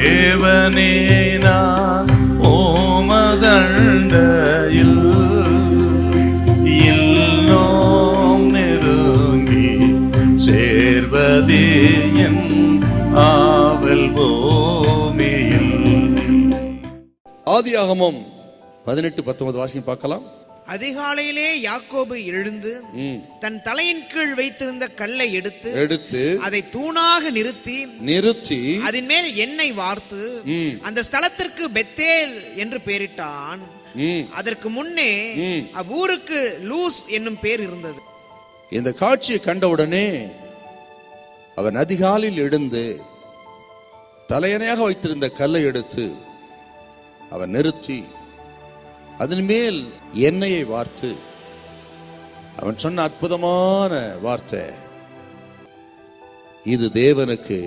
தேவனே நான் ஓமதண்டையில் இன்னும் நெருங்கி சேர்வதே என் ஆவல் பூமியில். ஆதியாகமம் 18:19 வாசி பார்க்கலாம். அதிகாலையிலே யாக்கோபு எழுந்து தன் தலையின் கீழ் வைத்திருந்த கல்லை எடுத்து அதை தூணாக நிறுத்தி அதன் மேல் எண்ணெய் வார்த்து அந்த ஸ்தலத்திற்கு பெத்தேல் என்று பெயரிட்டான். அதற்கு முன்னே அவ்வூருக்கு லூஸ் என்னும் பெயர் இருந்தது. இந்த காட்சியை கண்டவுடனே அவன் அதிகாலையில் எழுந்து தலையணையாக வைத்திருந்த கல்லை எடுத்து அவன் நிறுத்தி அதன் மேல் எண்ணெயை வார்த்து அவன் சொன்ன அற்புதமான வார்த்தை, இது தேவனுக்கு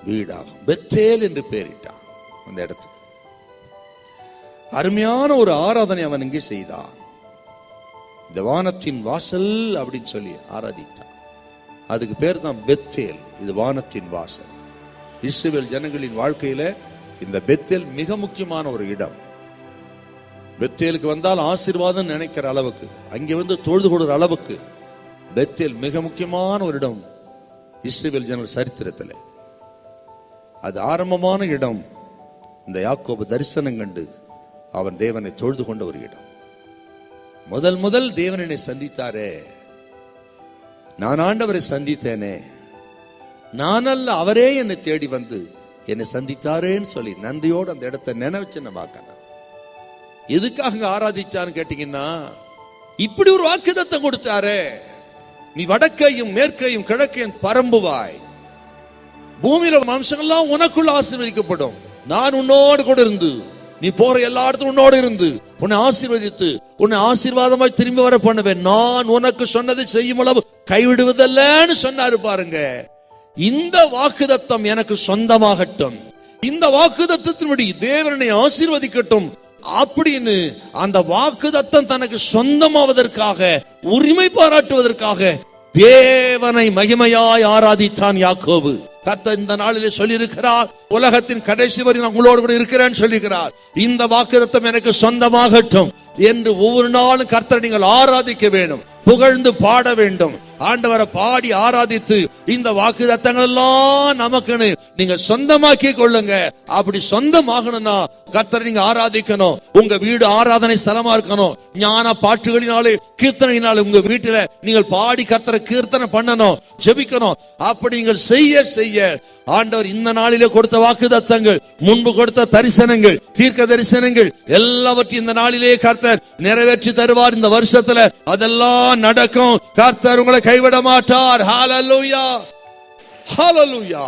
வீடாகும், பெத்தேல் என்று பெயரிட்டான். அந்த இடத்துக்கு அருமையான ஒரு ஆராதனை அவன் இங்கே செய்தான். இந்த வானத்தின் வாசல் அப்படின்னு சொல்லி ஆராதித்தான். அதுக்கு பேர் தான் பெத்தேல். இது வானத்தின் வாசல். இஸ்ரவேல் ஜனங்களின் வாழ்க்கையில இந்த பெத்தேல் மிக முக்கியமான ஒரு இடம். பெத்தேலுக்கு வந்தால் ஆசீர்வாதம் நினைக்கிற அளவுக்கு, அங்கே வந்து தொழுது கொடுற அளவுக்கு பெத்தேல் மிக முக்கியமான ஒரு இடம் இஸ்ரவேல் ஜனங்கள் சரித்திரத்தில். அது ஆரம்பமான இடம். இந்த யாக்கோபு தரிசனம் கண்டு அவன் தேவனை தொழுது கொண்ட ஒரு இடம். முதல் தேவனை சந்தித்தாரே, நான் ஆண்டவரை சந்தித்தேனே, நானல்ல அவரே என்னை தேடி வந்து என்னை சந்தித்தாரேன்னு சொல்லி நன்றியோடு அந்த இடத்தை நினைவச்சு நம்ம பார்க்கணும். எதுக்காக ஆராதிச்சான்னு கேட்டீங்கன்னா, இப்படி ஒரு வாக்குத்தத்தம் கொடுத்தாரே, நீ வடக்கையும் மேற்கையும் கிழக்கையும் பரம்புவாய், பூமியில வம்சங்கள்லாம் உனக்குள்ள ஆசீர்வதிக்கப்படும், நான் உன்னோடு கூட இருந்து நீ போற எல்லா இடத்துல உன்னோடு இருந்து உன்னை ஆசீர்வதித்து உன்னை ஆசீர்வாதமாய் திரும்பி வர பண்ணுவேன், நான் உனக்கு சொன்னதை செய்யும் அளவு கைவிடுவதல்லன்னு சொன்னாரு பாருங்க. இந்த வாக்குத்தத்தம் எனக்கு சொந்தமாகட்டும், இந்த வாக்குத்தத்தத்தின்படி தேவனை ஆசீர்வதிக்கட்டும் அப்படின்னு அந்த வாக்குத்தத்தம் தனக்கு சொந்தமாவதற்காக, உரிமை பாராட்டுவதற்காக தேவனை மகிமையாய் ஆராதித்தான் யாக்கோபு. கர்த்தர் இந்த நாளிலே சொல்லியிருக்கிறார், உலகத்தின் கடைசி வரை நான் உங்களோடு கூட இருக்கிறேன்னு சொல்லியிருக்கிறார். இந்த வாக்குத்தத்தம் எனக்கு சொந்தமாகட்டும் என்று ஒவ்வொரு நாளும் கர்த்தரை நீங்கள் ஆராதிக்க வேண்டும், புகழ்ந்து பாட வேண்டும். ஆண்டவரை பாடி ஆராதித்து இந்த வாக்குத்தத்தங்கள் எல்லாம் நமக்குன்னு நீங்க சொந்தமாக்கி கொள்ளுங்க. அப்படி சொந்தமாகணும்னா கர்த்தரை நீங்க ஆராதிக்கணும். உங்க வீடு ஆராதனை ஸ்தலமா இருக்கணும். ஞான பாட்டுகளினாலே கீர்த்தனையினாலே உங்க வீட்டுல நீங்கள் பாடி கர்த்தரை கீர்த்தனை பண்ணணும், ஜெபிக்கணும். அப்படி நீங்கள் செய்ய செய்ய ஆண்டவர் இந்த நாளிலே கொடுத்த வாக்குத்தத்தங்கள், முன்பு கொடுத்த தரிசனங்கள், தீர்க்க தரிசனங்கள் எல்லாவற்றையும் இந்த நாளிலே கர்த்தர் நிறைவேற்றி தருவார். இந்த வருஷத்துல அதெல்லாம் நடக்கும். கர்த்தர் உங்களை கைவிட மாட்டார். ஹல்லேலூயா, ஹல்லேலூயா.